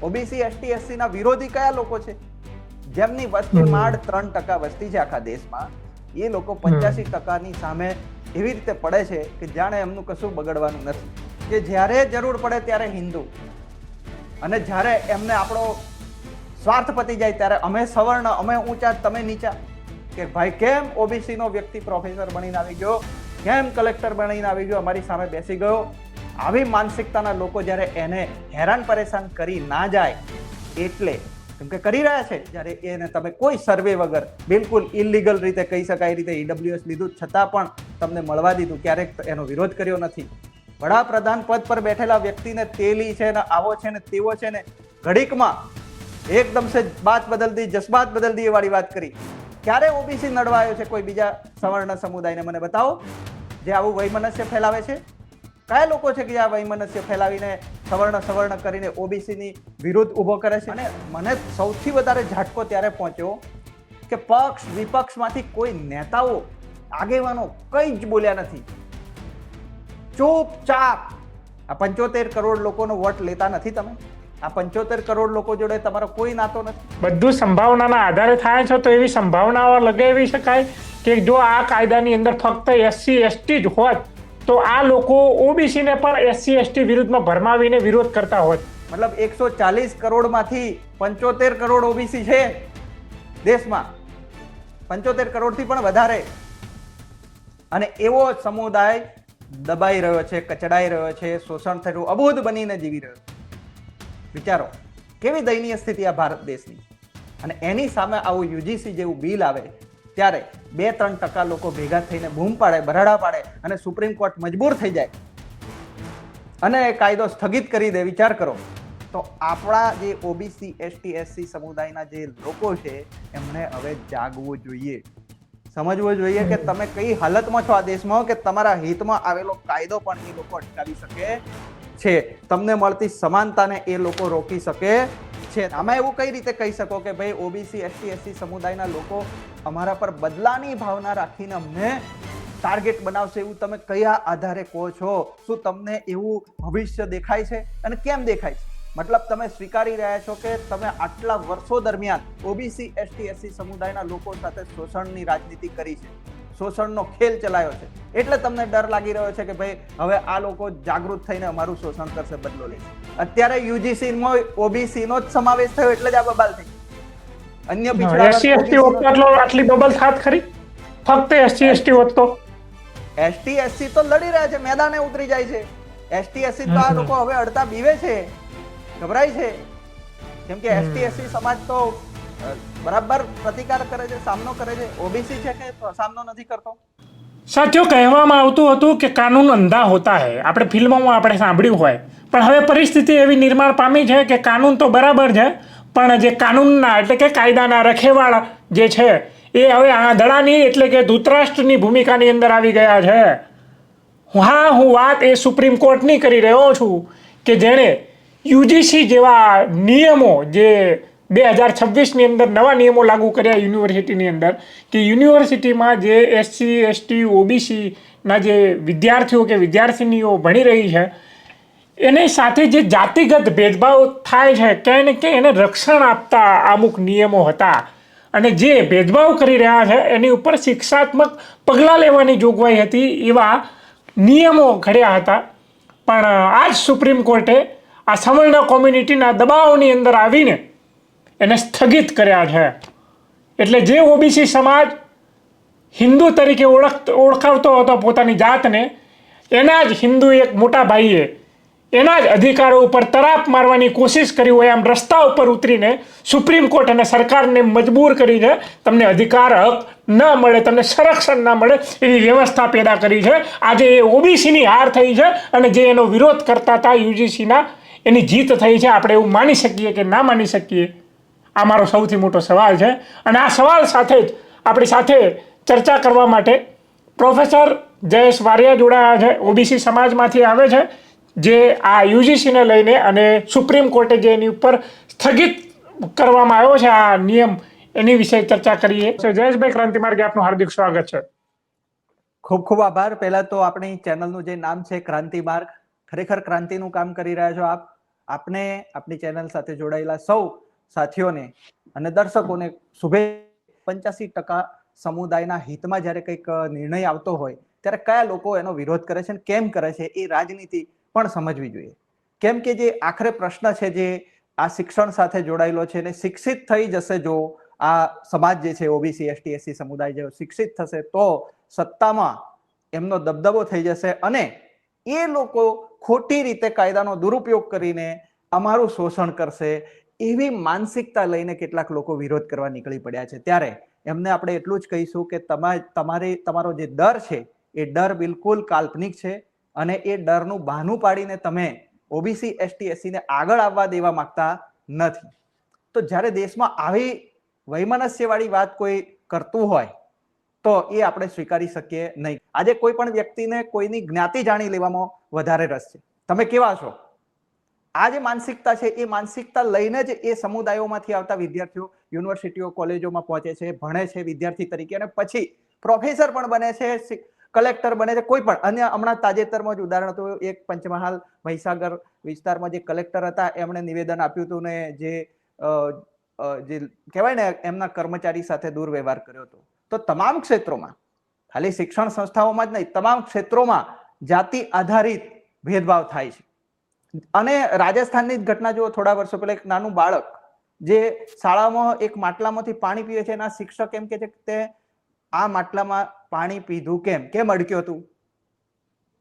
OBC ST SC ના વિરોધી કયા લોકો છે? જેમની વસ્તી માંડ 3% વસ્તી છે આખા દેશમાં, એ લોકો 85%ની સામે એવી રીતે પડે છે કે જાણે એમનું કશું બગડવાનું નથી, કે જ્યારે જરૂર પડે ત્યારે હિન્દુ, અને જ્યારે એમને આપણો સ્વાર્થ પતી જાય ત્યારે અમે સવર્ણ, અમે ઊંચા, તમે નીચા. કે ભાઈ કેમ ઓબીસી નો વ્યક્તિ પ્રોફેસર બનીને આવી ગયો, કેમ કલેક્ટર બનીને આવી ગયો, અમારી સામે બેસી ગયો. આવી માનસિકતાના લોકો જ્યારે એને હેરાન પરેશાન કરી ના જાય, એટલે કેમ કે કરી રહ્યા છે, જ્યારે એને તમે કોઈ સર્વે વગર બિલકુલ ઇલીગલ રીતે કહી શકાય રીતે ઈડબ્લ્યુએસ લીધું છતાં પણ તમને મળવા દીધું, ક્યારેક એનો વિરોધ કર્યો નથી. વડાપ્રધાન પદ પર બેઠેલા વ્યક્તિને તેલી છે ને આવો છે ને તેવો છે ને ઘડીકમાં એકદમ સે બાત બદલ દી, જज्बात બદલ દી વાળી વાત કરી. ક્યારે ઓબીસી નડવાયો છે કોઈ બીજા સવર્ણ સમુદાયને? મને બતાવો જે આવું વૈમનસ્ય ફેલાવે છે. કયા લોકો છે કે આ વૈમનસ્ય ફેલાવીને સવર્ણ કરીને ઓબીસીની વિરુદ્ધ ઉભો કરે છે? અને મને સૌથી વધારે ઝાટકો ત્યારે પહોંચ્યો કે પક્ષ વિપક્ષમાંથી કોઈ નેતાઓ, આગેવાનો કંઈ જ બોલ્યા નથી. ચૂપચાપ આ 75 કરોડ લોકોનો વોટ લેતા નથી તમે? આ 75 કરોડ લોકો જોડે તમારો કોઈ નાતો નથી? બધું સંભાવનાના આધારે થાય છે, તો એવી સંભાવનાઓ લગાવી શકાય કે જો આ કાયદાની અંદર ફક્ત એસસી એસટી જ હોત તો આ લોકો ઓબીસી ને પણ એસસી એસટી વિરુદ્ધમાં ભરમાવીને વિરોધ કરતા હોત. મતલબ 140 કરોડમાંથી 75 કરોડ ઓબીસી છે દેશમાં, 75 કરોડથી પણ વધારે. અને એવો સમુદાય દબાઈ રહ્યો છે, કચડાઈ રહ્યો છે, શોષણ થયું, અબોધ બનીને જીવી રહ્યો. વિચારો કેવી દયનીય સ્થિતિ આ ભારત દેશની. અને એની સામે આવું યુજીસી જેવું બિલ આવે ત્યારે 2-3% લોકો ભેગા થઈને બૂમ પાડે, બરાડા પાડે અને સુપ્રીમ કોર્ટ મજબૂર થઈ જાય અને કાયદો સ્થગિત કરી દે. વિચાર કરો તો આપણા જે ઓબીસી એસટી એસસી સમુદાયના જે લોકો છે એમને હવે જાગવું જોઈએ, સમજવું જોઈએ કે તમે કઈ હાલતમાં છો આ દેશમાં, કે તમારા હિતમાં આવેલો કાયદો પણ એ લોકો અટકાવી શકે છે, તમને મળતી સમાનતાને એ લોકો રોકી શકે છે. આમાં એવું કઈ રીતે કહી શકો કે ભાઈ ઓબીસી એસટી એસસી સમુદાયના લોકો અમારા પર બદલાની ભાવના રાખીને અમને ટાર્ગેટ બનાવશે, એવું તમે કયા આધારે કહો છો? શું તમને એવું ભવિષ્ય દેખાય છે? અને કેમ દેખાય છે? મતલબ તમે સ્વીકારી રહ્યા છો કે તમે આટલા વર્ષો દરમિયાન ઓબીસી એસટી એસસી સમુદાયના લોકો સાથે શોષણની રાજનીતિ કરી છે, શોષણનો ખેલ ચલાયો છે, એટલે તમને ડર લાગી રહ્યો છે કે ભાઈ હવે આ લોકો જાગૃત થઈને અમારું શોષણ કરશે, બદલો લેશે. અત્યારે યુજીસીમાં ઓબીસી નો જ સમાવેશ થયો એટલે જ આ બબાલ થઈ. અન્ય એસસી એસટી હોત આટલી બબલ થાત ખરી? ફક્ત એસસી એસટી હોત તો એસટી એસસી તો લડી રહ્યા છે, મેદાને ઉતરી જાય છે. એસટી એસસી તો આ લોકો હવે અડતા બીવે છે, ગભરાય છે, કેમ કે એસટી એસસી સમાજ તો બરાબર પ્રતિકાર કરે છે, સામનો કરે છે. ઓબીસી છે કે સામનો નથી કરતો. સાથીઓ, કહેવામાં આવતું હતું કે કાનૂન અંધા હોતા હૈ, આપણે ફિલ્મોમાં આપણે સાંભળ્યું હોય, પણ હવે પરિસ્થિતિ એવી નિર્માણ પામી છે કે કાનૂન તો બરાબર છે, પણ જે કાનૂનના એટલે કે કાયદાના રખેવાળ જે છે એ હવે આંધળાની એટલે કે ધૃતરાષ્ટ્રની ભૂમિકાની અંદર આવી ગયા છે. હું વાત એ સુપ્રીમ કોર્ટની કરી રહ્યો છું કે જેણે યુજીસી જેવા નિયમો જે 2026ની અંદર નવા નિયમો લાગુ કર્યા યુનિવર્સિટીની અંદર, કે યુનિવર્સિટીમાં જે એસસી એસટી ઓબીસીના જે વિદ્યાર્થીઓ કે વિદ્યાર્થિનીઓ ભણી રહી છે એની સાથે જે જાતિગત ભેદભાવ થાય છે ક્યાંય ને ક્યાંય એને રક્ષણ આપતા અમુક નિયમો હતા, અને જે ભેદભાવ કરી રહ્યા છે એની ઉપર શિક્ષાત્મક પગલાં લેવાની જોગવાઈ હતી, એવા નિયમો ઘડ્યા હતા. પણ આજ સુપ્રીમ કોર્ટે આ સવર્ણ કોમ્યુનિટીના દબાવની અંદર આવીને એને સ્થગિત કર્યા છે. એટલે જે ઓબીસી સમાજ હિન્દુ તરીકે ઓળખાવતો હતો પોતાની જાતને, એના જ હિન્દુ એક મોટા ભાઈએ એના જ અધિકારો ઉપર તરાપ મારવાની કોશિશ કરી હોય આમ રસ્તા ઉપર ઉતરીને સુપ્રીમ કોર્ટ અને સરકારને મજબૂર કરીને તમને અધિકાર હક ન મળે, તમને સંરક્ષણ ના મળે એવી વ્યવસ્થા પેદા કરી છે. આજે એ ઓબીસીની હાર થઈ છે અને જે એનો વિરોધ કરતા હતા યુજીસીના, એની જીત થઈ છે. આપણે એવું માની શકીએ કે ના માની શકીએ, આ મારો સૌથી મોટો સવાલ છે. અને આ સવાલ સાથે જ આપણી સાથે ચર્ચા કરવા માટે પ્રોફેસર જયેશ વારિયા જોડાયા છે, ઓબીસી સમાજમાંથી આવે છે, જે આ યુજીસીને લઈને અને સુપ્રીમ કોર્ટે જે એની ઉપર સ્થગિત કરવામાં આવ્યો છે આ નિયમ, એની વિશે ચર્ચા કરીએ. જયેશભાઈ, ક્રાંતિ માર્ગે આપનું હાર્દિક સ્વાગત છે. ખૂબ ખૂબ આભાર. પહેલા તો આપણી ચેનલનું જે નામ છે ક્રાંતિ માર્ગ, ખરેખર ક્રાંતિનું કામ કરી રહ્યા છો આપ. આપને આપણી ચેનલ સાથે જોડાયેલા સૌ સાથીઓને અને દર્શકોને શુભેચ્છા. 85% સમુદાયના હિતમાં જ્યારે કંઈક નિર્ણય આવતો હોય ત્યારે કયા લોકો એનો વિરોધ કરે છે અને કેમ કરે છે એ રાજનીતિ પણ સમજવી જોઈએ. કેમ કે જે આખરે પ્રશ્ન છે જે આ શિક્ષણ સાથે જોડાયેલો છે અને શિક્ષિત થઈ જશે જો આ સમાજ જે છે ઓબીસી એસટી એસસી સમુદાય જે શિક્ષિત થશે તો સત્તામાં એમનો દબદબો થઈ જશે અને એ લોકો ખોટી રીતે કાયદાનો દુરુપયોગ કરીને અમારું શોષણ કરશે એવી માનસિકતા લઈને કેટલાક લોકો વિરોધ કરવા નીકળી પડ્યા છે. ત્યારે એમને આપણે એટલું જ કહીશું કે તમારો જે ડર છે એ ડર બિલકુલ કાલ્પનિક છે અને એ ડરનું બહાનું પાડીને તમે ઓબીસી એસટી એસસીને આગળ આવવા દેવા માંગતા નથી. તો જ્યારે દેશમાં આવી વૈમનસ્યવાળી વાત કોઈ કરતું હોય તો એ આપણે સ્વીકારી શકીએ નહીં. આજે કોઈ પણ વ્યક્તિને કોઈની જ્ઞાતિ જાણી લેવામાં વધારે રસ છે. તમે કેવા છો? આ જે માનસિકતા છે એ માનસિકતા લઈને જ એ સમુદાયોમાંથી આવતા વિદ્યાર્થીઓ યુનિવર્સિટીઓ કોલેજોમાં પહોંચે છે, ભણે છે વિદ્યાર્થી તરીકે અને પછી પ્રોફેસર પણ બને છે, કલેક્ટર બને છે. કોઈ પણ અન્ય હમણાં તાજેતરમાં જ ઉદાહરણ હતું, એક પંચમહાલ મહીસાગર વિસ્તારમાં જે કલેક્ટર હતા એમણે નિવેદન આપ્યું હતું ને જે કહેવાય ને એમના કર્મચારી સાથે દુર્વ્યવહાર કર્યો હતો. તો તમામ ક્ષેત્રોમાં, ખાલી શિક્ષણ સંસ્થાઓમાં જ નહીં, તમામ ક્ષેત્રોમાં જાતિ આધારિત ભેદભાવ થાય છે. અને રાજસ્થાનની જ ઘટના જુઓ, થોડા વર્ષો પહેલા એક નાનું બાળક જે શાળામાં એક માટલામાંથી પાણી પીવે છે, એના શિક્ષક એમ કે છે કે તે આ માટલામાં પાણી પીધું કેમ અડક્યું હતું.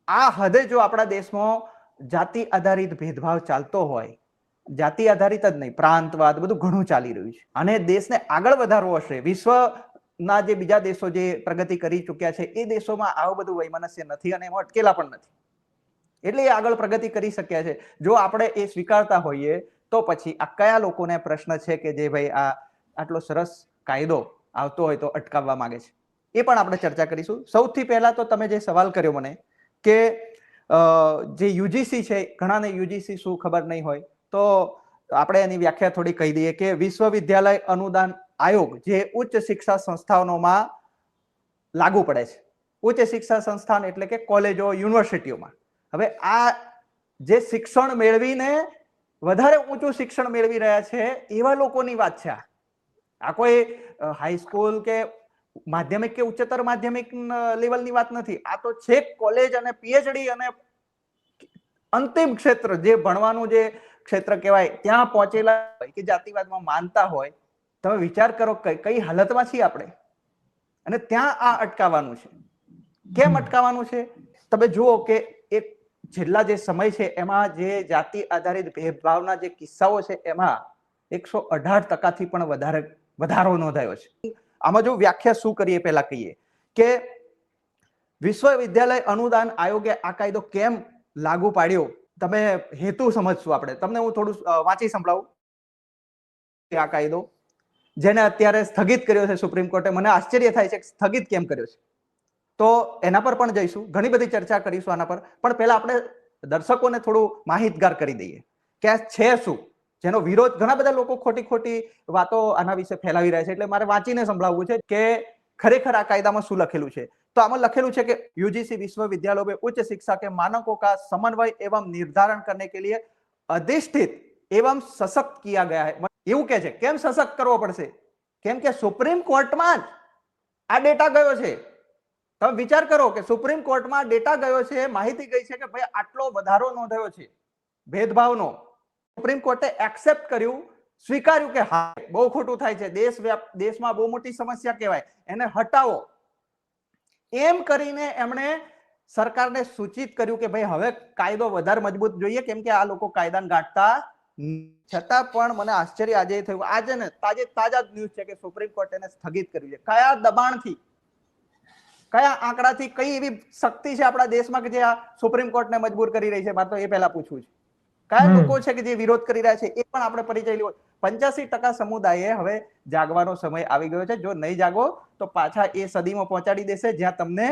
આ હદે જો આપણા દેશમાં જાતિ આધારિત ભેદભાવ ચાલતો હોય, જાતિ આધારિત જ નહીં પ્રાંતવાદ બધું ઘણું ચાલી રહ્યું છે અને દેશને આગળ વધારવો હશે. વિશ્વના જે બીજા દેશો જે પ્રગતિ કરી ચૂક્યા છે એ દેશોમાં આવું બધું વૈમનસ્ય નથી અને એમાં અટકેલા પણ નથી, એટલે એ આગળ પ્રગતિ કરી શક્યા છે. જો આપણે એ સ્વીકારતા હોઈએ તો પછી આ કયા લોકોને પ્રશ્ન છે કે જે ભાઈ આ આટલો સરસ કાયદો આવતો હોય તો અટકાવવા માંગે છે, એ પણ આપણે ચર્ચા કરીશું. સૌથી પહેલા તો તમે જે સવાલ કર્યો મને કે જે યુજીસી છે, ઘણાને યુજીસી શું ખબર નહીં હોય, તો આપણે એની વ્યાખ્યા થોડી કહી દઈએ કે વિશ્વવિદ્યાલય અનુદાન આયોગ જે ઉચ્ચ શિક્ષા સંસ્થાનોમાં લાગુ પડે છે. ઉચ્ચ શિક્ષા સંસ્થાન એટલે કે કોલેજો, યુનિવર્સિટીઓમાં. હવે આ જે શિક્ષણ મેળવીને વધારે ઊંચું શિક્ષણ મેળવી રહ્યા છે એવા લોકોની વાત છે. આ કોઈ હાઈસ્કૂલ કે માધ્યમિક કે ઉચ્ચતર માધ્યમિક લેવલની વાત નથી. આ તો છેક કોલેજ અને પીએચડી અને અંતિમ ક્ષેત્ર જે ભણવાનું જે ક્ષેત્ર કહેવાય ત્યાં પહોંચેલા કે જાતિવાદમાં માનતા હોય. તમે વિચાર કરો કઈ હાલતમાં છીએ આપણે, અને ત્યાં આ અટકાવવાનું છે. કેમ અટકાવવાનું છે? તમે જુઓ કે એક છેલ્લા જે સમય છે એમાં જે જાતિ આધારિત ભેદભાવના જે કિસ્સાઓ છે એમાં 118% પણ વધારો નોંધાયો છે. આમાં જો વ્યાખ્યા શું કરીએ પહેલા કહીએ કે વિશ્વવિદ્યાલય અનુદાન આયોગે આ કાયદો કેમ લાગુ પાડ્યો, તમે હેતુ સમજશું આપણે. તમને હું થોડું વાંચી સંભળાવું. આ કાયદો જેને અત્યારે સ્થગિત કર્યો છે સુપ્રીમ કોર્ટે, મને આશ્ચર્ય થાય છે સ્થગિત કેમ કર્યો છે, તો એના પર પણ જઈશું, ઘણી બધી ચર્ચા કરીશું આના પર. પણ પહેલા આપણે દર્શકોને થોડું માહિતગાર કરી દઈએ કે આ છે શું, જેનો વિરોધ ઘણા બધા લોકો ખોટી વાતો આના વિશે ફેલાવી રહ્યા છે. એટલે મારે વાંચીને સંભળાવવું છે કે ખરેખર આ કાયદામાં શું લખેલું છે. તો આમાં લખેલું છે કે यूजीसी विश्वविद्यालयों में उच्च शिक्षा के मानकों का समन्वय एवं निर्धारण करने के लिए अधिष्ठित एवं सशक्त किया गया है. એવું કે છે. કેમ સશક્ત કરવો પડશે? કેમ કે સુપ્રીમ કોર્ટમાં જ આ ડેટા ગયો છે. તમે વિચાર કરો કે સુપ્રીમ કોર્ટમાં ડેટા ગયો છે, માહિતી ગઈ છે કે ભાઈ આટલો વધારો નોંધાયો છે ભેદભાવનો. સુપ્રીમ કોર્ટે એક્સેપ્ટ કર્યું, સ્વીકાર્યું કે હા બહુ ખોટું થાય છે, દેશમાં બહુ મોટી સમસ્યા કહેવાય, એને હટાવો. એમ કરીને એમણે સરકારને સૂચિત કર્યું કે ભાઈ હવે કાયદો વધારે મજબૂત જોઈએ, કેમ કે આ લોકો કાયદાને ગાંઠતા. છતાં પણ મને આશ્ચર્ય આજે થયું, આજે ને તાજા ન્યૂઝ છે કે સુપ્રીમ કોર્ટે એને સ્થગિત કર્યું છે. કયા દબાણથી, કયા આંકડાથી, કઈ એવી શક્તિ છે આપણા દેશમાં કે જે આ સુપ્રીમ કોર્ટને મજબૂર કરી રહી છે? મારે તો એ પહેલા પૂછવું છે. કયા લોકો છે કે જે વિરોધ કરી રહ્યા છે એ પણ આપણે પરિચય લેવો. 85% સમુદાયે હવે જાગવાનો સમય આવી ગયો છે. જો નહીં જાગો તો પાછા એ સદીમાં પહોંચાડી દેશે જ્યાં તમને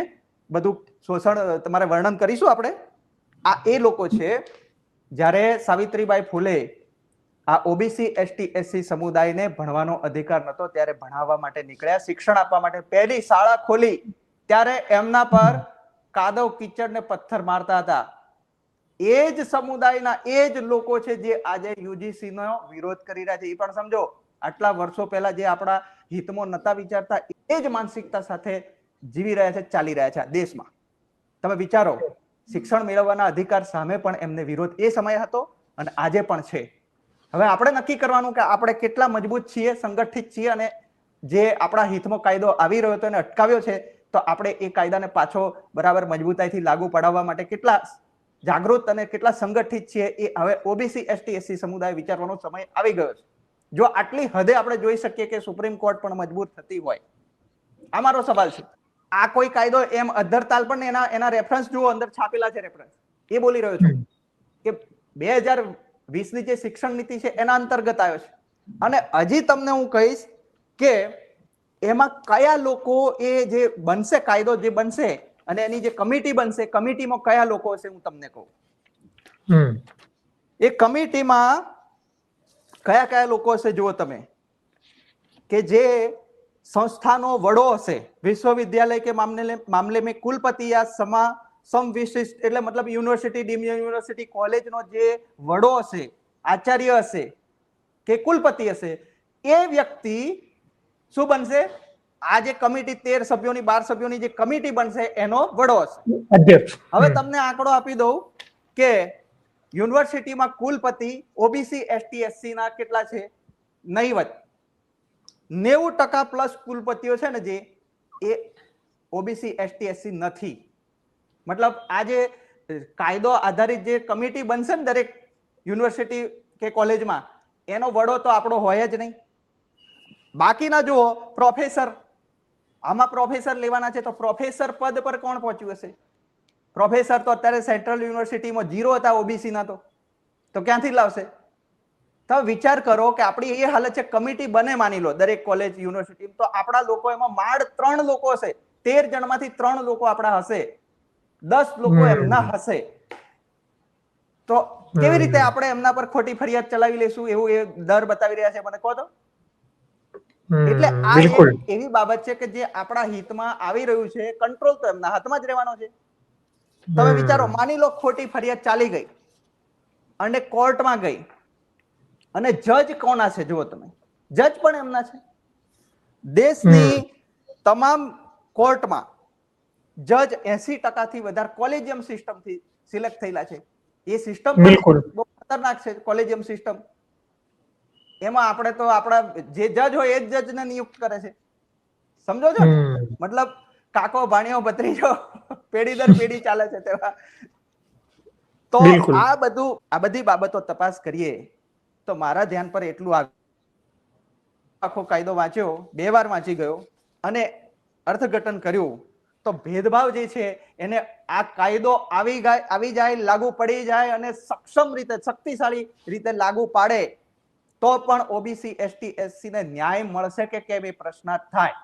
બધું શોષણ તમારે વર્ણન કરીશું આપણે. આ એ લોકો છે જ્યારે સાવિત્રીબાઈ ફૂલે આ ઓબીસી એસટી એસસી સમુદાયને ભણવાનો અધિકાર નહોતો ત્યારે ભણાવવા માટે નીકળ્યા, શિક્ષણ આપવા માટે પહેલી શાળા ખોલી ત્યારે એમના પર કાદવ કીચડ ને પથ્થર મારતા હતા. એ જ સમુદાયના એ જ લોકો છે જે આજે યુજીસી નો વિરોધ કરી રહ્યા છે. એ પણ સમજો, આટલા વર્ષો પહેલા જે આપણા હિતમાં નતા વિચારતા એ જ માનસિકતા સાથે જીવી રહ્યા છે, ચાલી રહ્યા છે આ દેશમાં. તમે વિચારો, શિક્ષણ મેળવવાના અધિકાર સામે પણ એમને વિરોધ એ સમયે હતો અને આજે પણ છે. હવે આપણે નક્કી કરવાનું કે આપણે કેટલા મજબૂત છીએ, સંગઠિત છીએ, અને જે આપણા હિતમાં કાયદો આવી રહ્યો હતો એને અટકાવ્યો છે, તો આપણે એ કાયદાને પાછો બરાબર મજબૂતાઈથી લાગુ પડાવવા માટે કેટલા જાગૃત અને કેટલા સંગઠિત છીએ એ હવે ઓબીસી એસટી એસસી સમુદાય વિચારવાનો સમય આવી ગયો છે. જો આટલી હદે આપણે જોઈ શકીએ કે સુપ્રીમ કોર્ટ પણ મજબૂત થતી હોય, આ મારો સવાલ છે. આ કોઈ કાયદો એમ અધ્ધરતાલ પણ એના રેફરન્સ જુઓ, અંદર છાપેલા છે રેફરન્સ. એ બોલી રહ્યો છું કે 2020 ની જે શિક્ષણ નીતિ છે એના અંતર્ગત આવ્યો છે. અને હજી તમને હું કહીશ કે એમાં કયા લોકો એ જે બનશે, કાયદો જે બનશે અને એની જે કમિટી બનશે, કમિટીમાં કયા લોકો હશે હું તમને કહું. એ કમિટીમાં કયા કયા લોકો હશે જુઓ તમે, કે જે સંસ્થાનો વડો હશે, વિશ્વવિદ્યાલય કે મામલે में कुलपति या समविशिष्ट એટલે મતલબ યુનિવર્સિટી, ડીમ યુનિવર્સિટી, કોલેજનો જે વડો હશે, આચાર્ય હશે કે કુલપતિ હશે, એ વ્યક્તિ શું બનશે? આ જે કમિટી 13 સભ્યોની 12 સભ્યોની જે કમિટી બનશે એનો વડો હશે, અધ્યક્ષ. હવે તમને આંકડો આપી દઉં કે યુનિવર્સિટીમાં કુલપતિ ઓબીસી એસટી એસસી ના કેટલા છે? નહીવત 90% પ્લસ કુલપતિઓ છે ને જે એ ઓબીસી એસટી એસસી નથી. મતલબ આ જે કાયદો આધારિત જે કમિટી બનશે ને દરેક યુનિવર્સિટી કે કોલેજમાં, એનો વડો તો આપણો હોય જ નહીં. બાકીના જુઓ, પ્રોફેસર, આમાં પ્રોફેસર લેવાના છે તો પ્રોફેસર પદ પર કોણ પહોંચ્યું હશે? પ્રોફેસર તો અત્યારે સેન્ટ્રલ યુનિવર્સિટીમાં 0 હતા ઓબીસી ના, તો ક્યાંથી લાવશે? તો વિચાર કરો કે આપણી એ હાલત છે. કમિટી બને માની લો દરેક કોલેજ યુનિવર્સિટી, તો આપણા લોકો એમાં માંડ 3 લોકો હશે. 13 જણમાંથી 3 લોકો આપણા હશે, 10 લોકો એમના હશે. તો કેવી રીતે આપણે એમના પર ખોટી ફરિયાદ ચલાવી લેશું એવું એ દર બતાવી રહ્યા છે, મને કહો તો. એટલે આ એક એવી બાબત છે કે જે આપણા હિતમાં આવી રહ્યું છે. કંટ્રોલ તો એમના હાથમાં જ રહેવાનો છે. તમે વિચારો, માની લો ખોટી ફરિયાદ ચાલી ગઈ અને કોર્ટમાં ગઈ, અને જજ કોના છે જુઓ તમે, જજ પણ એમના છે. દેશની તમામ કોર્ટમાં જજ 80% થી વધારે કોલેજિયમ સિસ્ટમથી સિલેક્ટ થયેલા છે. એ સિસ્ટમ બહુ ખતરનાક છે, કોલેજિયમ સિસ્ટમ. એમાં આપણે તો આપણા જે જજ હોય એ જ જજને નિયુક્ત કરે છે, સમજો છો? મતલબ કાકો ભાણિયો ભત્રીજો પેઢી દર પેઢી ચાલે છે તેવા. તો આ બધી બાબતો તપાસ કરીએ તો મારા ધ્યાન પર એટલું આવ્યું, આખો કાયદો વાંચ્યો, 2 વાર વાંચી ગયો અને અર્થઘટન કર્યું, તો ભેદભાવ જે છે એને આ કાયદો આવી જાય, લાગુ પડી જાય અને સક્ષમ રીતે, શક્તિશાળી રીતે લાગુ પાડે તો પણ ઓબીસી એસટી એસસી ને ન્યાય મળશે કે કેમ એ પ્રશ્નાર્થ થાય.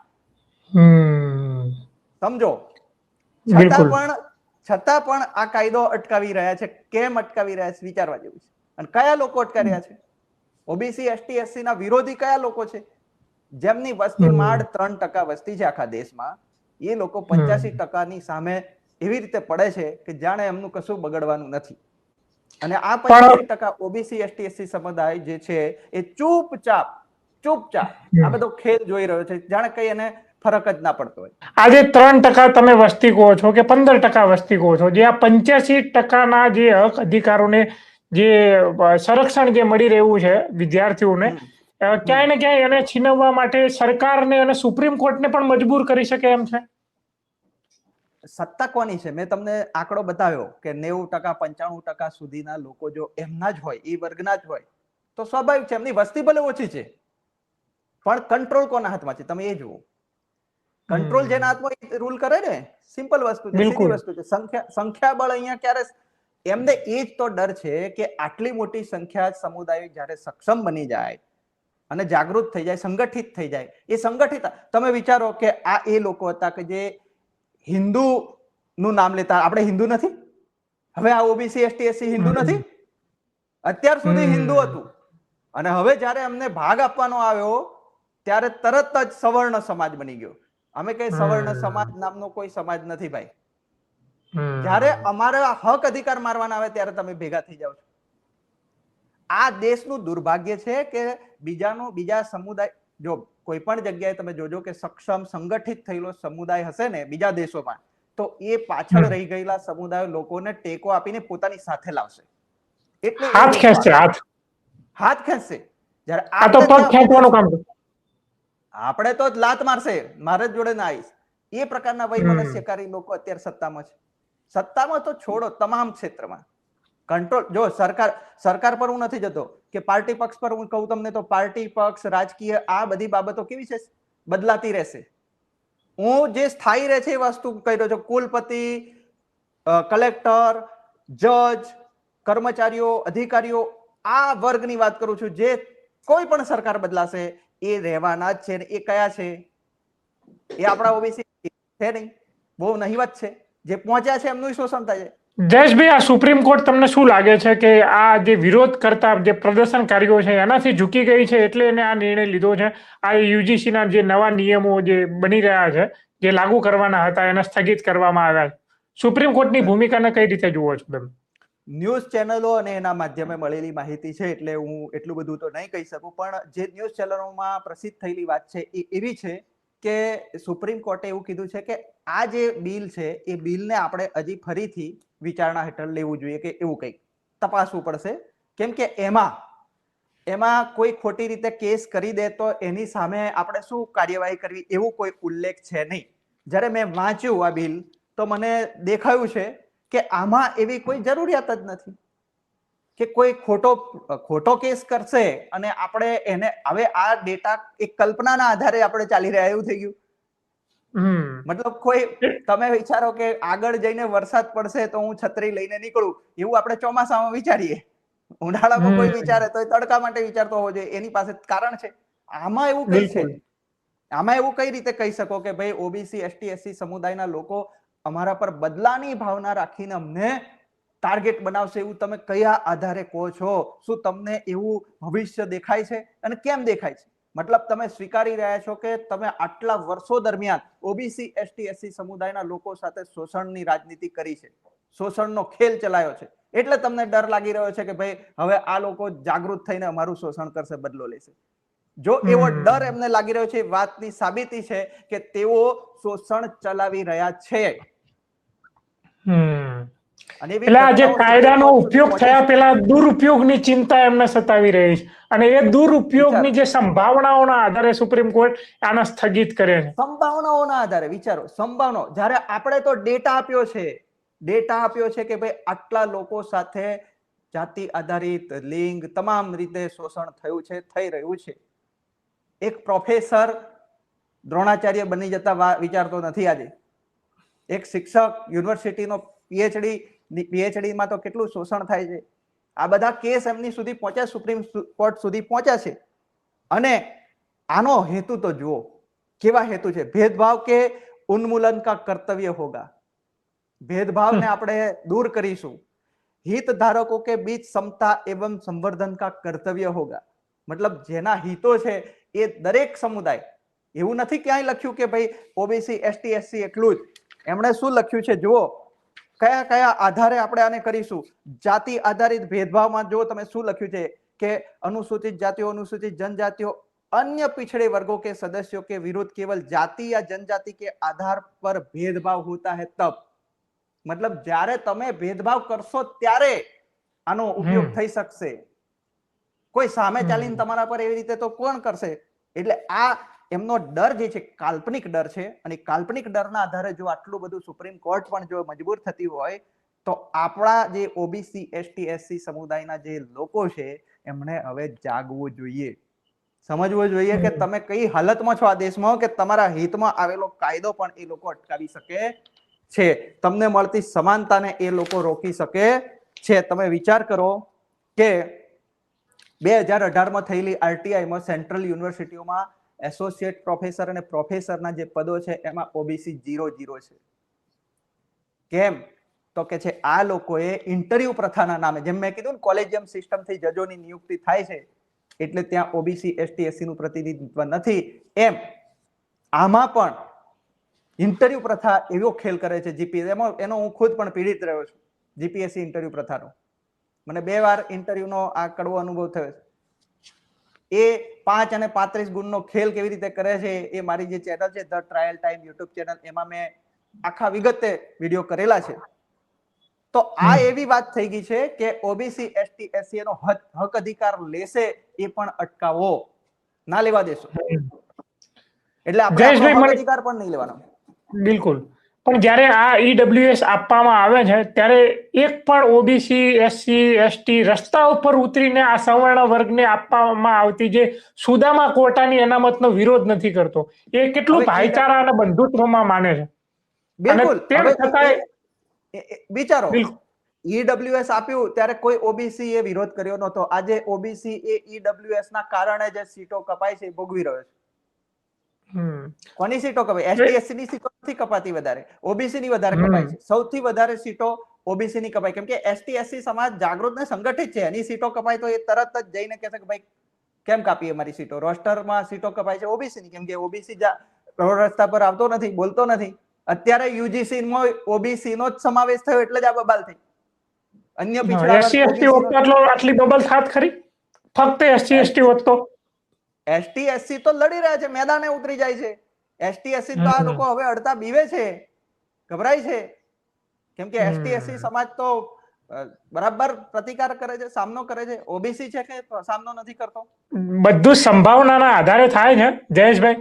સમજો, છતાં પણ આ કાયદો અટકાવી રહ્યા છે. કેમ અટકાવી રહ્યા છે વિચારવા જેવું છે. અને કયા લોકો અટકાવી રહ્યા છે? ઓબીસી એસટી એસસી ના વિરોધી કયા લોકો છે? જેમની વસ્તી માંડ 3% વસ્તી છે આખા દેશમાં. એ લોકો 85% ની સામે એવી રીતે પડે છે કે જાણે એમનું કશું બગડવાનું નથી. અને આ 85% ઓબીસી એસટી એસસી સમુદાય જે છે એ ચૂપચાપ આ બધો ખેલ જોઈ રહ્યો છે, જાણે કઈ એને ફરક જ ના પડતો હોય. આજે 3% તમે વસ્તી કહો છો કે 15% વસ્તી કહો છો, જે આ 85%ના જે હક અધિકારોને જે સંરક્ષણ જે મળી રહ્યું છે વિદ્યાર્થીઓને, ક્યાંય ને ક્યાંય એને છીનવવા માટે સરકારને અને સુપ્રીમ કોર્ટને પણ મજબૂર કરી શકે એમ છે. સત્તા કોની છે? મેં તમને આંકડો બતાવ્યો કે 90% 95% સુધીના લોકો જો એમના જ હોય, એ વર્ગના જ હોય, તો સ્વાભાવિક છે એમની વસ્તી ભલે ઓછી છે, પણ કંટ્રોલ કોના હાથમાં છે તમે એ જુઓ. કંટ્રોલ જેના હાથમાં રૂલ કરે ને, સિમ્પલ વસ્તુ છે, સીધી વસ્તુ છે. સંખ્યાબળ અહીંયા ક્યારે એમને એ જ તો ડર છે કે આટલી મોટી સંખ્યા સમુદાય જ્યારે સક્ષમ બની જાય અને જાગૃત થઈ જાય, સંગઠિત થઈ જાય, એ સંગઠિત, તમે વિચારો કે આ એ લોકો હતા કે જે હિન્દુ નું નામ લેતા. આપણે હિન્દુ નથી, હવે આ ઓબીસી એસટી એસસી હિન્દુ નથી, અત્યાર સુધી હિન્દુ હતું, અને હવે જયારે અમને ભાગ આપવાનો આવ્યો ત્યારે તરત જ સવર્ણ સમાજ બની ગયો. અમે કઈ સવર્ણ સમાજ નામનો કોઈ સમાજ નથી ભાઈ. જ્યારે અમારા હક અધિકાર મારવાના આવે ત્યારે તમે ભેગા થઈ જાઓ છો. આ દેશનું દુર્ભાગ્ય છે કે બીજા સમુદાય, જો કોઈ પણ જગ્યાએ તમે જોજો કે સક્ષમ સંગઠિત થયેલો સમુદાય હશે ને બીજા દેશોમાં, તો એ પાછળ રહી ગયેલા સમુદાય લોકોને ટેકો આપીને પોતાની સાથે લાવશે. એટલે હાથ ખેંચશે, હાથ ખેંચશે. જ્યારે આ તો પગ ખેંચવાનું કામ છે. આપણે તો લાત મારશે, મારે જ જોડે ના આવીશ. એ પ્રકારના વૈમનસ્યકારી લોકો અત્યારે સત્તામાં છે. સત્તામાં તો છોડો, તમામ ક્ષેત્રમાં કંટ્રોલ. જો સરકાર પર હું નથી જતો કે પાર્ટી પક્ષ પર હું કહું તમને, તો પાર્ટી પક્ષ, રાજકીય, આ બધી બાબતો કેવી છે, બદલાતી રહેશે. હું જે સ્થાયી રહે છે એ વસ્તુ કહી રહ્યો છું. કુલપતિ, કલેક્ટર, જજ, કર્મચારીઓ, અધિકારીઓ, આ વર્ગની વાત કરું છું. જે કોઈ પણ સરકાર બદલાશે એ રહેવાના જ છે. એ કયા છે? એ આપણા ઓબીસી છે નહીં, બહુ નહિવત છે. જે પહોંચ્યા છે એમનું શોષણ થાય છે. જયેશભાઈ, આ સુપ્રીમ કોર્ટ તમને શું લાગે છે કે આ જે વિરોધ કરતા જે પ્રદર્શનકારીઓ છે એનાથી ઝૂકી ગઈ છે એટલે એને આ નિર્ણય લીધો છે? આ યુજીસી ના જે નવા નિયમો જે બની રહ્યા છે, જે લાગુ કરવાના હતા, એને સ્થગિત કરવામાં આવ્યા છે. સુપ્રીમ કોર્ટની ભૂમિકાને કઈ રીતે જુઓ છો તમે? ન્યૂઝ ચેનલો અને એના માધ્યમે મળેલી માહિતી છે એટલે હું એટલું બધું તો નહીં કહી શકું, પણ જે ન્યૂઝ ચેનલોમાં પ્રસિદ્ધ થયેલી વાત છે એ એવી છે કે સુપ્રીમ કોર્ટે એવું કીધું છે કે આ જે બિલ છે એ બિલને આપણે હજી ફરીથી વિચારણા હેઠળ લેવું જોઈએ, કે એવું કંઈક તપાસવું પડશે. કેમ કે એમાં કોઈ ખોટી રીતે કેસ કરી દે તો એની સામે આપણે શું કાર્યવાહી કરવી એવું કોઈ ઉલ્લેખ છે નહીં. જ્યારે મેં વાંચ્યું આ બિલ તો મને દેખાયું છે કે આમાં એવી કોઈ જરૂરિયાત જ નથી કે કોઈ ખોટો કેસ કરશે અને આપણે એને હવે આ ડેટા એક કલ્પનાના આધારે આપણે ચાલી રહ્યા એવું થઈ ગયું. મતલબ કોઈ તમે વિચારો કે આગળ જઈને વરસાદ પડશે તો હું છત્રી લઈને નીકળું, એવું આપણે ચોમાસામાં વિચારીએ. ઉનાળામાં કોઈ વિચારે તો તડકા માટે વિચારતો હોવો જોઈએ, એની પાસે કારણ છે. આમાં એવું કઈ છે? આમાં એવું કઈ રીતે કહી શકો કે ભાઈ ઓબીસી, એસટી, એસસી સમુદાયના લોકો અમારા પર બદલાની ભાવના રાખીને અમને ટાર્ગેટ બનાવશે, એવું તમે કયા આધારે કહો છો? શું તમને એવું ભવિષ્ય દેખાય છે? અને કેમ દેખાય છે? મતલબ તમે સ્વીકારી રહ્યા છો કે તમે આટલા વર્ષો દરમિયાન ઓબીસી, એસટી, એસસી સમુદાયના લોકો સાથે શોષણની રાજનીતિ કરી છે, શોષણનો ખેલ ચલાવ્યો છે, એટલે તમને ડર લાગી રહ્યો છે કે ભાઈ હવે આ લોકો જાગૃત થઈને અમારું શોષણ કરશે, બદલો લેશે. જો એવો ડર એમને લાગી રહ્યો છે, વાતની સાબિતી છે કે તેઓ શોષણ ચલાવી રહ્યા છે. એટલે આ જે કાયદાનો ઉપયોગ થયા પેલા દુરુપયોગની ચિંતા એમને સતાવી રહી છે, અને એ દુરુપયોગની જે સંભાવનાઓના આધારે સુપ્રીમ કોર્ટ આને સ્થગિત કરે છે. સંભાવનાઓના આધારે વિચારો, સંભાવના. જ્યારે આપણે તો ડેટા આપ્યો છે કે ભાઈ આટલા લોકો સાથે જાતિ આધારિત, લિંગ, તમામ રીતે શોષણ થયું છે, થઈ રહ્યું છે. એક પ્રોફેસર દ્રોણાચાર્ય બની જતા વિચારતો નથી આજે. એક શિક્ષક યુનિવર્સિટીનો પીએચડીમાં તો કેટલું શોષણ થાય છે. આ બધા કેસ એમની સુધી પહોંચ્યા, સુપ્રીમ કોર્ટ સુધી પહોંચ્યા છે. અને આનો હેતુ તો જુઓ કેવા હેતુ છે. ભેદભાવ કે ઉન્મૂલન કા કર્તવ્ય હોગા. ભેદભાવને આપણે દૂર કરીશું. हित धारकों के बीच समता एवं संवर्धन का कर्तव्य होगा. मतलब जेना हितो છે એ દરેક સમુદાય, એવું નથી ક્યાંય લખ્યું કે ભાઈ ઓબીસી, એસટી, એસસી એટલું જ. એમણે શું લખ્યું છે જુઓ, કયા કયા આધારે આપણે આને કરીશું. જાતિ આધારિત ભેદભાવમાં જો તમે શું લખ્યું છે કે अनुसूचित जातियों, अनुसूचित जनजातियों, अन्य पिछड़े वर्गों के सदस्यों के विरुद्ध केवल जाति या जनजाति के आधार पर भेदभाव होता है तब. मतलब જ્યારે તમે ભેદભાવ કરશો ત્યારે આનો ઉપયોગ થઈ શકશે. કોઈ સામે ચાલીને તમારા પર એવી રીતે તો કોણ કરશે? એટલે આ એમનો ડર જે છે કાલ્પનિક ડર છે, અને કાલ્પનિક ડરના આધારે જો આટલું બધું સુપ્રીમ કોર્ટ પણ જો મજબૂર થતી હોય તો આપણા જે ઓબીસી, એસટી, એસસી સમુદાયના જે લોકો છે એમણે હવે જાગવું જોઈએ, સમજવું જોઈએ કે તમે કઈ હાલતમાં છો આ દેશમાં, કે તમારા હિતમાં આવેલો કાયદો પણ એ લોકો અટકાવી શકે છે, તમને મળતી સમાનતાને એ લોકો રોકી શકે છે. તમે વિચાર કરો કે 2018માં થયેલી આરટીઆઈમાં સેન્ટ્રલ યુનિવર્સિટીઓમાં એસોસિએટ પ્રોફેસર અને પ્રોફેસરના જે પદો છે એમાં ઓબીસી 0 છે. કેમ? તો કે છે આ લોકોએ ઇન્ટરવ્યુ પ્રથાના નામે, જેમ મેં કીધું ને કોલેજિયમ સિસ્ટમથી જજોની નિયુક્તિ થાય છે એટલે ત્યાં ઓબીસી, એસટી, એસસી નું પ્રતિનિધિત્વ નથી, એમ આમાં પણ ઇન્ટરવ્યુ પ્રથા એવો ખેલ કરે છે જીપીએસસી, એમાં એનો હું ખુદ પણ પીડિત રહ્યો છું જીપીએસસી ઇન્ટરવ્યુ પ્રથાનો. મને 2 વાર ઇન્ટરવ્યુનો આ કડવો અનુભવ થયો છે. એ 5 અને 35 ગુણનો ખેલ કેવી રીતે કરે છે એ મારી જે ચેનલ છે the trial time YouTube channel, એમાં મેં આખા વિગતે વિડીયો કરેલા છે. તો આ એવી વાત થઈ ગઈ છે કે ઓબીસી એસટી એસસી નો હક અધિકાર લેશે એ પણ અટકાવો, ના લેવા દેશો. એટલે આપણે જયેશભાઈ, હક મને અધિકાર પણ નહીં લેવાનો. બિલકુલ. પણ જ્યારે આ ઈડબ્લ્યુએસ આપવામાં આવે છે ત્યારે એક પણ ઓબીસી એસસી એસટી રસ્તા ઉપર ઉતરીને આ સવર્ણ વર્ગને આપવામાં આવતી જે સુદામા કોટાની અનામતનો વિરોધ નથી કરતો. એ કેટલું ભાઈચારા અને બંધુત્વમાં માને છે. બિલકુલ. તેમ હવે છતાંય વિચારો, ઈડબ્લ્યુએસ આપ્યું ત્યારે કોઈ ઓબીસી એ વિરોધ કર્યો નતો. આજે ઓબીસી એ ઈડબ્લ્યુએસ ના કારણે જે સીટો કપાય છે એ ભોગવી રહ્યો છે. કોની સીટો કપાય? એસટી એસસી ની સીટો નથી કપાતી વધારે, ઓબીસી ની વધારે કપાય છે. સૌથી વધારે સીટો ઓબીસી ની કપાય, કેમ કે એસટી એસસી સમાજ જાગૃત ને સંગઠિત છે. એની સીટો કપાય તો એ તરત જ જઈને કહેશે કે ભાઈ કેમ કાપીએ મારી સીટો? રોસ્ટરમાં સીટો કપાય છે ઓબીસી ની, કેમ કે ઓબીસી રોડ રસ્તા પર આવતો નથી, બોલતો નથી. અત્યારે યુજીસી માં ઓબીસી નો જ સમાવેશ થયો એટલે જ આ બબાલ થઈ. અન્ય પિછડા એસસી વર્ગ એસટી ઓબીસી હોત તો આટલી બબલ થાત ખરી? ફક્ત એસસી એસટી હોત તો એસટી એસસી તો લડી રહ્યા છે, મેદાને ઉતરી જાય છે. એસટી એસસી તો આ લોકો હવે અડતા બીવે છે, ગભરાય છે, કેમ કે એસટી એસસી સમાજ તો બરાબર પ્રતિકાર કરે છે, સામનો કરે છે. ઓબીસી છે કે સામનો નથી કરતો? બધું સંભાવનાના આધારે થાય છે જયેશભાઈ,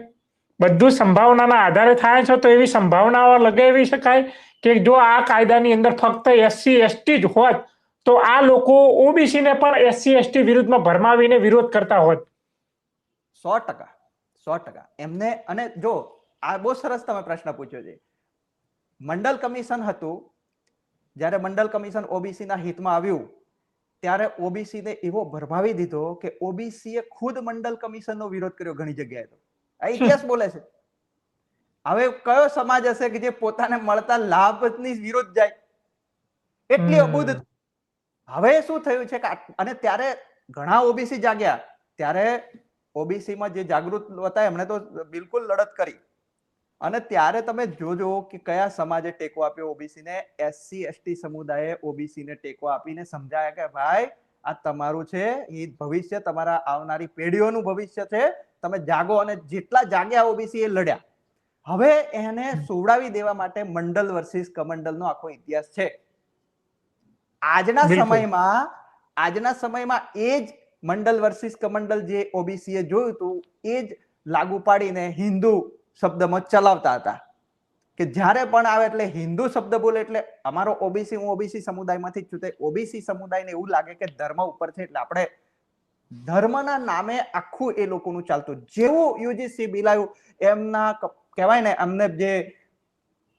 બધું સંભાવનાના આધારે થાય છે. તો એવી સંભાવનાઓ લગાવી શકાય કે જો આ કાયદાની અંદર ફક્ત એસસી એસટી જ હોત તો આ લોકો ઓબીસી ને પણ એસસી એસટી વિરુદ્ધમાં ભરમાવીને વિરોધ કરતા હોત. 100% એમને. અને જો આ બહુ સરસ તમે પ્રશ્ન પૂછ્યો છે. મંડળ કમિશન હતું, જ્યારે મંડળ કમિશન ઓબીસી ના હિતમાં આવ્યું ત્યારે ઓબીસી ને એવો ભરમાવી દીધો કે ઓબીસી એ ખુદ મંડળ કમિશનનો વિરોધ કર્યો ઘણી જગ્યાએ. તો આ ઇતિહાસ બોલે છે. હવે કયો સમાજ હશે કે જે પોતાને મળતા લાભની વિરુદ્ધ જાય? એટલી અબૂધ. હવે શું થયું છે કે અને ત્યારે ઘણા ઓબીસી જાગ્યા, ત્યારે ઓબીસી માં જે જાગૃત હતા એમણે તો બિલકુલ લડત કરી. અને ત્યારે તમે જોજો કે કયા સમાજે ટેકો આપ્યો ઓબીસી ને. એસસી એસટી સમુદાયે ઓબીસી ને ટેકો આપીને સમજાયા કે ભાઈ આ તમારું છે, એ ભવિષ્ય તમારા આવનારી પેઢીઓનું ભવિષ્ય છે, તમે જાગો. અને જેટલા જાગ્યા ઓબીસી એ લડ્યા. હવે એને સોવડાવી દેવા માટે મંડળ વર્સિસ કમંડલનો આખો ઇતિહાસ છે. આજના સમયમાં એ જ મંડળ વર્સિસ કમંડલ જે ઓબીસી એ જોયું હતું એ જ લાગુ પાડીને હિન્દુ શબ્દમાં ચલાવતા હતા કે જ્યારે પણ આવે એટલે હિન્દુ શબ્દ બોલે એટલે અમારો ઓબીસી, હું ઓબીસી સમુદાયમાંથી જ છું, તે ઓબીસી સમુદાયને એવું લાગે કે ધર્મ ઉપર છે એટલે આપણે ધર્મના નામે આખું એ લોકોનું ચાલતું. જેવું યુજીસી બિલ આવ્યું એમના કહેવાય ને અમને જે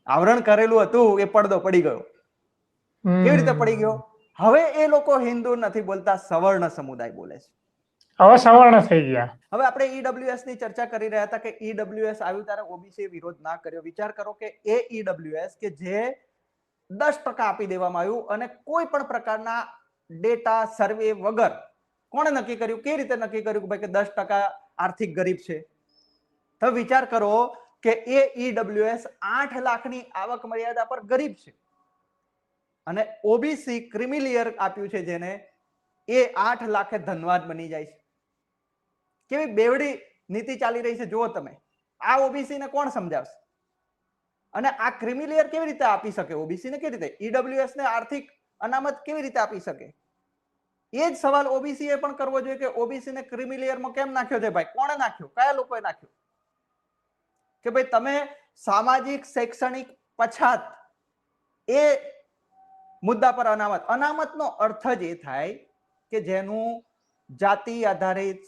આવરણ કરેલું હતું એ પડદો પડી ગયો. કેવી રીતે પડી ગયો? હવે એ લોકો હિન્દુ નથી બોલતા, સવર્ણ સમુદાય બોલે છે. હવે સવર્ણ થઈ ગયા. હવે આપણે ઈડબ્લ્યુએસ ની ચર્ચા કરી રહ્યા હતા કે ઈડબ્લ્યુએસ આવ્યું ત્યારે ઓબીસી વિરોધ ના કર્યો. વિચાર કરો કે એ ઈડબ્લ્યુએસ કે જે 10% આપી દેવામાં આવ્યું અને કોઈ પણ પ્રકારના ડેટા સર્વે વગર. કોણે નક્કી કર્યું? કેવી રીતે નક્કી કર્યું કે ભાઈ કે 10% આર્થિક ગરીબ છે? તો વિચાર કરો કે એ ઈડબ્લ્યુએસ 8 લાખની આવક મર્યાદા પર ગરીબ છે અને ઓબીસી ક્રિમિલિયર આપ્યું છે જેને, એ 8 લાખે ધનવાન બની જાય છે. કેવી બેવડી નીતિ ચાલી રહી છે જુઓ તમે. આ ઓબીસી ને કોણ સમજાવશે? અને આ ક્રિમિલિયર કેવી રીતે આપી શકે? ઓબીસી ને કેવી રીતે? ઈડબ્લ્યુએસ ને આર્થિક અનામત કેવી રીતે આપી શકે? એ જ સવાલ ઓબીસી એ પણ કરવો જોઈએ કે ઓબીસી ને ક્રિમિલિયરમાં કેમ નાખ્યો છે ભાઈ? કોણે નાખ્યો? કયા લોકોએ નાખ્યો? કે ભાઈ તમે સામાજિક શૈક્ષણિક પછાત એ મુદ્દા પર અનામતનો અર્થ જ એ થાય કે જેનું જાતિ આધારિત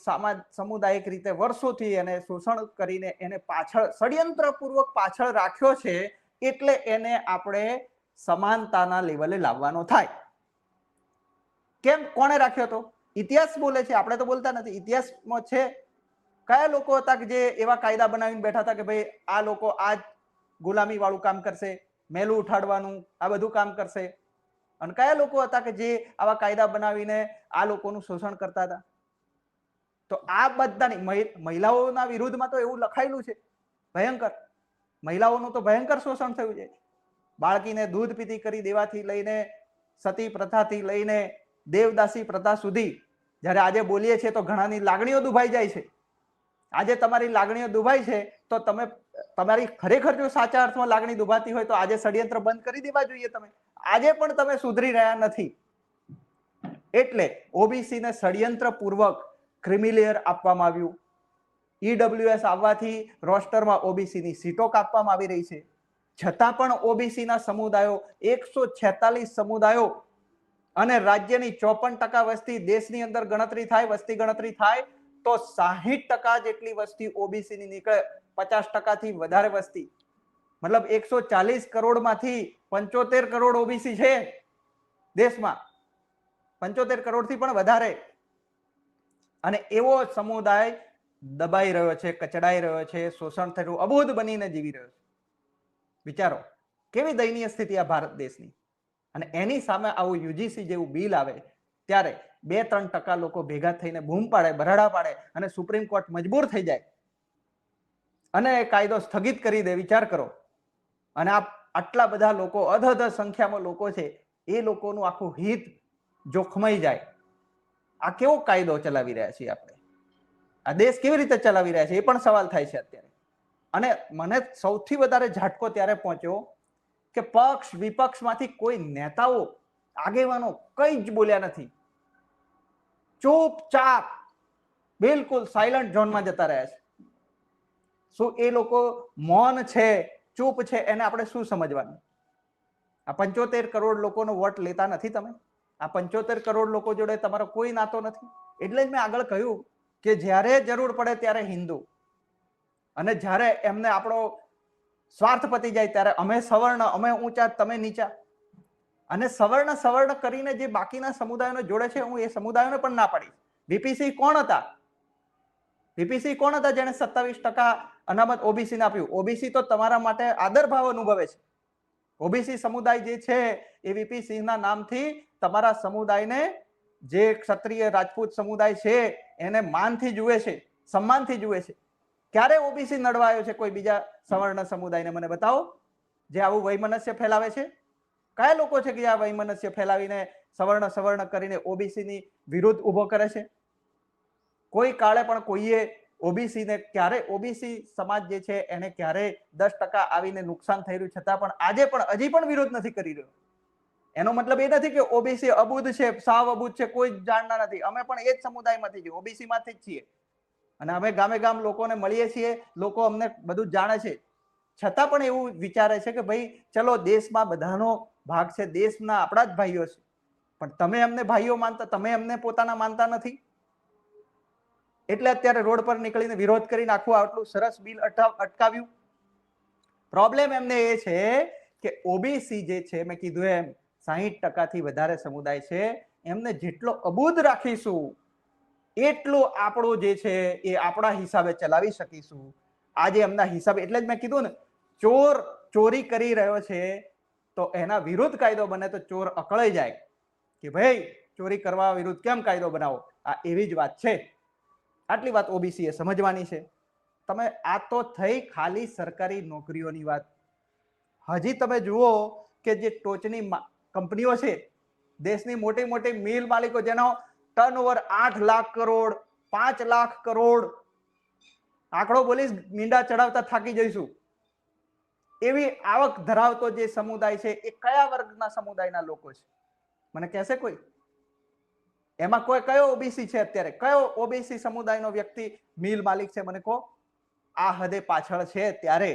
સામુદાયિક રીતે વર્ષોથી એને શોષણ કરીને એને પાછળ ષડયંત્રપૂર્વક પાછળ રાખ્યો છે, એટલે એને આપણે સમાનતાના લેવલે લાવવાનો થાય. કેમ? કોણે રાખ્યો હતો? ઇતિહાસ બોલે છે, આપણે તો બોલતા નથી. ઇતિહાસમાં છે. કયા લોકો હતા કે જે એવા કાયદા બનાવીને બેઠા હતા કે ભાઈ આ લોકો આ ગુલામી વાળું કામ કરશે, મેલું ઉઠાડવાનું આ બધું કામ કરશે? અને કયા લોકો હતા કે જે આવા કાયદા બનાવીને આ લોકોનું શોષણ કરતા હતા? તો આ બધાની મહિલાઓના વિરુદ્ધમાં તો એવું લખાયેલું છે ભયંકર. મહિલાઓનું તો ભયંકર શોષણ થયું છે. બાળકીને દૂધ પીતી કરી દેવાથી લઈને સતી પ્રથાથી લઈને દેવદાસી પ્રથા સુધી જ્યારે આજે બોલીએ છીએ તો ઘણાની લાગણીઓ દુભાઈ જાય છે. આજે તમારી લાગણીઓ દુભાઈ છે તો તમે તમારી ખરેખર જો સાચા અર્થમાં લાગણી દુભાતી હોય તો આજે ષડયંત્ર બંધ કરી દેવા જોઈએ. આજે પણ તમે સુધરી રહ્યા નથી. એટલે ઓબીસી ને ષડયંત્ર પૂર્વક ક્રિમિલેયર આપવામાં આવ્યું. ઈડબ્લ્યુએસ આવવાથી રોસ્ટરમાં ઓબીસી ની સીટો કાપવામાં આવી રહી છે. છતાં પણ ઓબીસી ના સમુદાયો 146 સમુદાયો અને રાજ્યની 54% વસ્તી દેશની અંદર ગણતરી થાય, વસ્તી ગણતરી થાય તો 60% જેટલી વસ્તી ઓબીસી ની નીકળે. 50% થી વધારે વસ્તી, મતલબ 140 કરોડમાંથી 75 કરોડ ઓબીસી છે દેશમાં. 75 કરોડથી પણ વધારે. અને એવો સમુદાય દબાઈ રહ્યો છે, કચડાઈ રહ્યો છે, શોષણ થયું, અબોધ બનીને જીવી રહ્યો છે. વિચારો કેવી દયનીય સ્થિતિ આ ભારત દેશની. અને એની સામે આવું યુજીસી જેવું બિલ આવે ત્યારે 2-3% લોકો ભેગા થઈને બૂમ પાડે, બરાડા પાડે અને સુપ્રીમ કોર્ટ મજબૂર થઈ જાય અને એ કાયદો સ્થગિત કરી દે. વિચાર કરો. અને આટલા બધા લોકો, અધધ સંખ્યામાં લોકો છે, એ લોકોનું આખું હિત જોખમાઈ જાય. આ કેવો કાયદો ચલાવી રહ્યા છીએ આપણે? આ દેશ કેવી રીતે ચલાવી રહ્યા છે એ પણ સવાલ થાય છે અત્યારે. અને મને સૌથી વધારે ઝાટકો ત્યારે પહોંચ્યો કે પક્ષ વિપક્ષમાંથી કોઈ નેતાઓ, આગેવાનો કઈ જ બોલ્યા નથી. ચૂપચાપ બિલકુલ સાયલન્ટ ઝોનમાં જતા રહ્યા છે. શું એ લોકો મૌન છે, ચૂપ છે, એને આપણે શું સમજવાનું? આ 75 કરોડ લોકોનો વોટ લેતા નથી તમે? આ 75 કરોડ લોકો જોડે તમારો કોઈ નાતો નથી. એટલે જ મેં આગળ કહ્યું કે જ્યારે જરૂર પડે ત્યારે હિન્દુ, અને જ્યારે એમને આપણો સ્વાર્થ પતી જાય ત્યારે અમે સવર્ણ, અમે ઊંચા, તમે નીચા. અને સવર્ણ કરીને જે બાકીના સમુદાયોને જોડે છે, હું એ સમુદાયોને પણ ના પાડીશ. વીપીસી કોણ હતા? વીપીસી કોણ હતા જેને 27% અનામત ઓબીસી ને આપ્યું? ઓબીસી તો તમારા માટે આદર ભાવ અનુભવે છે. ઓબીસી સમુદાય જે છે એ વીપીસી ના નામથી તમારા સમુદાયને, જે ક્ષત્રિય રાજપૂત સમુદાય છે, એને માનથી જુએ છે, સન્માનથી જુએ છે. ક્યારે ઓબીસી નડવા આવ્યો છે કોઈ બીજા સવર્ણ સમુદાયને? મને બતાવો જે આવું વૈમનસ્ય ફેલાવે છે. કયા લોકો છે કે આ વૈમનસ્ય ફેલાવીને સવર્ણ કરીને ઓબીસી ની વિરુદ્ધ ઉભો કરે છે? કોઈ કાળે પણ કોઈએ ઓબીસી ને ક્યારે, ઓબીસી સમાજ જે છે એને ક્યારે 10% આવીને નુકસાન થઈ રહ્યું છતાં પણ આજે પણ હજી પણ વિરોધ નથી કરી રહ્યો. એનો મતલબ એ નથી કે ઓબીસી અબુધ છે, સાવ અબુધ છે, કોઈ જાણના નથી. અમે પણ એ જ સમુદાયમાંથી છીએ, ઓબીસી માંથી જ છીએ. અને અમે ગામે ગામ લોકોને મળીએ છીએ, લોકો અમને બધું જાણે છે. છતાં પણ એવું વિચારે છે કે ભાઈ ચલો દેશમાં બધાનો ભાગ છે, દેશના આપણા જ ભાઈઓ છે, પણ તમે એમને ભાઈઓ માનતા, તમે એમને પોતાના માનતા નથી. એટલે અત્યારે રોડ પર નીકળીને વિરોધ કરીને આખું આટલું સરસ બિલ અટકાવ્યું. પ્રોબ્લેમ એમને એ છે કે ઓબીસી જે છે, મેં કીધું એમ 60% થી વધારે સમુદાય છે, એમને જેટલો અબૂધ રાખીશું એટલું આપણો જે છે એ આપણા હિસાબે ચલાવી શકીશું. આજે એમના હિસાબે, એટલે જ મેં કીધું ને, ચોર ચોરી કરી રહ્યો છે તો એના વિરુદ્ધ કાયદો બને તો ચોર અકળાઈ જાય કે ભાઈ ચોરી કરવા વિરુદ્ધ કેમ કાયદો બનાવો. આ એવી જ વાત છે. આટલી વાત ઓબીસી એ સમજવાની છે. તમે આ તો થઈ ખાલી સરકારી નોકરીઓની વાત. હજી તમે જુઓ કે જે ટોચની કંપનીઓ છે, દેશની મોટી મોટી મિલ માલિકો, જેનો ટર્નઓવર 8 લાખ કરોડ, 5 લાખ કરોડ, આંકડો બોલીશ મીંડા ચડાવતા થાકી જઈશું, એવી આવક ધરાવતો જે સમુદાય છે એ કયા વર્ગના સમુદાયના લોકો છે? મને કહેશે કોઈ? એમાં કોઈ કયો ઓબીસી છે અત્યારે? કયો ઓબીસી સમુદાયનો વ્યક્તિ મિલ માલિક છે? મને કહો. આ હદે પાછળ છે ત્યારે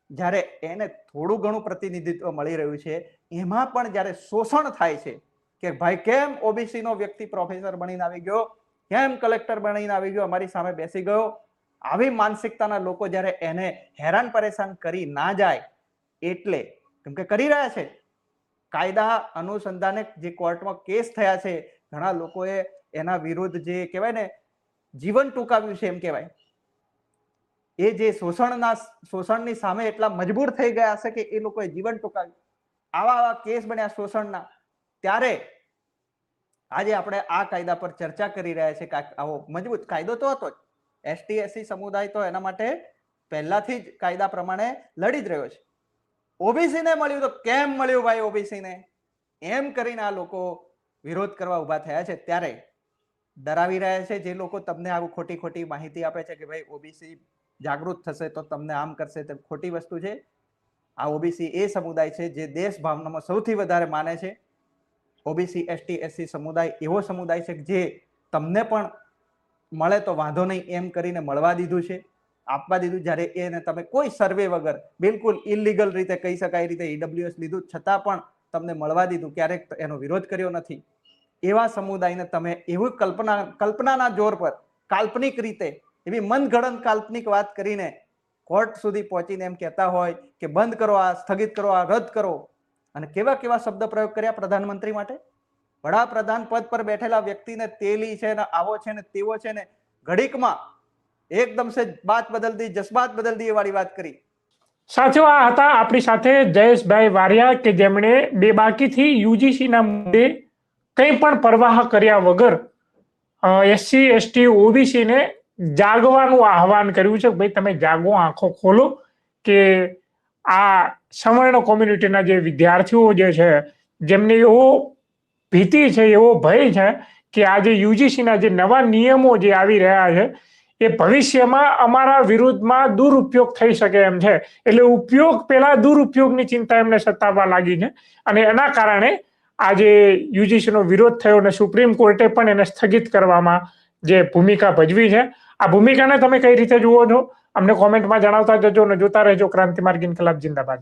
જ્યારે એને થોડું ઘણું પ્રતિનિધિત્વ મળી રહ્યું છે, એમાં પણ જ્યારે શોષણ થાય છે કે ભાઈ કેમ ઓબીસી નો વ્યક્તિ પ્રોફેસર બનીને આવી ગયો, કેમ કલેક્ટર બનીને આવી ગયો, અમારી સામે બેસી ગયો, આવી માનસિકતાના લોકો જ્યારે એને હેરાન પરેશાન કરી ના જાય, એટલે કેમ કે કરી રહ્યા છે કાયદા અનુસંધાને જે કોર્ટમાં કેસ થયા છે, ઘણા લોકોએ એના વિરુદ્ધ જે કહેવાય ને જીવન ટૂંકાવ્યું છે એમ કહેવાય. એ જે શોષણની સામે એટલા મજબૂર થઈ ગયા હશે કે એ લોકોએ જીવન ટૂંકાવ્યું. આવા કેસ બન્યા શોષણના. ત્યારે આજે આપણે આ કાયદા પર ચર્ચા કરી રહ્યા છીએ. આવો મજબૂત કાયદો તો હતો જ. એસટી એસસી સમુદાય તો એના માટે પહેલાથી જ કાયદા પ્રમાણે લડી જ રહ્યો છે. ઓબીસી ને મળ્યું તો કેમ મળ્યું ભાઈ ઓબીસી ને, એમ કરીને આ લોકો વિરોધ કરવા ઉભા થયા છે. ત્યારે ડરાવી રહ્યા છે જે લોકો તમને આવું ખોટી ખોટી માહિતી આપે છે કે ભાઈ ઓબીસી જાગૃત થશે તો તમને આમ કરશે, તે ખોટી વસ્તુ છે. આ ઓબીસી એ સમુદાય છે જે દેશ ભાવનામાં સૌથી વધારે માને છે. ઓબીસી એસટી એસસી સમુદાય એવો સમુદાય છે જે તમને પણ મળે તો વાંધો નહીં એમ કરીને મળવા દીધું છે, આપવા દીધું. જ્યારે એને તમે કોઈ સર્વે વગર બિલકુલ ઇલીગલ રીતે કહી શકાય રીતે ઈડબ્લ્યુએસ લીધું છતાં પણ તમને મળવા દીધું, ક્યારેક એનો વિરોધ કર્યો નથી. એવા સમુદાયને તમે એવું કલ્પનાના જોર પર કાલ્પનિક રીતે એવી મનગઢંત કાલ્પનિક વાત કરીને કોર્ટ સુધી પહોંચીને એમ કહેતા હોય કે બંધ કરો, આ સ્થગિત કરો, આ રદ કરો. અને કેવા કેવા શબ્દ પ્રયોગ કર્યા પ્રધાનમંત્રી માટે. વડાપ્રધાન પદ પર બેઠેલા વ્યક્તિને તેલી છે ને આવો છે ને તેવો છે ને ઘડીકમાં એકદમ સે બાત બદલ દી, જज्बात બદલ દી વાળી વાત કરી. સાથીઓ, આ હતા આપણી સાથે જયેશભાઈ વારિયા કે જેમણે બેબાકીથી યુજીસી ના મુદ્દે કંઈ પણ પરવાહ કર્યા વગર એસસી એસટી ઓબીસી ને જાગવાનું આહવાન કર્યું છે. ભાઈ તમે જાગો, આંખો ખોલો કે આ સવર્ણ કોમ્યુનિટીના જે વિદ્યાર્થીઓ જે છે જેમની એવો ભીતિ છે, એવો ભય છે કે આ જે યુજીસીના જે નવા નિયમો જે આવી રહ્યા છે એ ભવિષ્યમાં અમારા વિરુદ્ધમાં દુરુપયોગ થઈ શકે એમ છે. એટલે ઉપયોગ પહેલા દુરુપયોગની ચિંતા એમને સતાવવા લાગી છે અને એના કારણે આજે યુજીસીનો વિરોધ થયો અને સુપ્રીમ કોર્ટે પણ એને સ્થગિત કરવામાં જે ભૂમિકા ભજવી છે. આ ભૂમિકાને તમે કઈ રીતે જુઓ છો અમને કોમેન્ટમાં જણાવતા જજો અને જોતા રહેજો ક્રાંતિ માર્ગ ઇન્કલાબ જિંદાબાદ.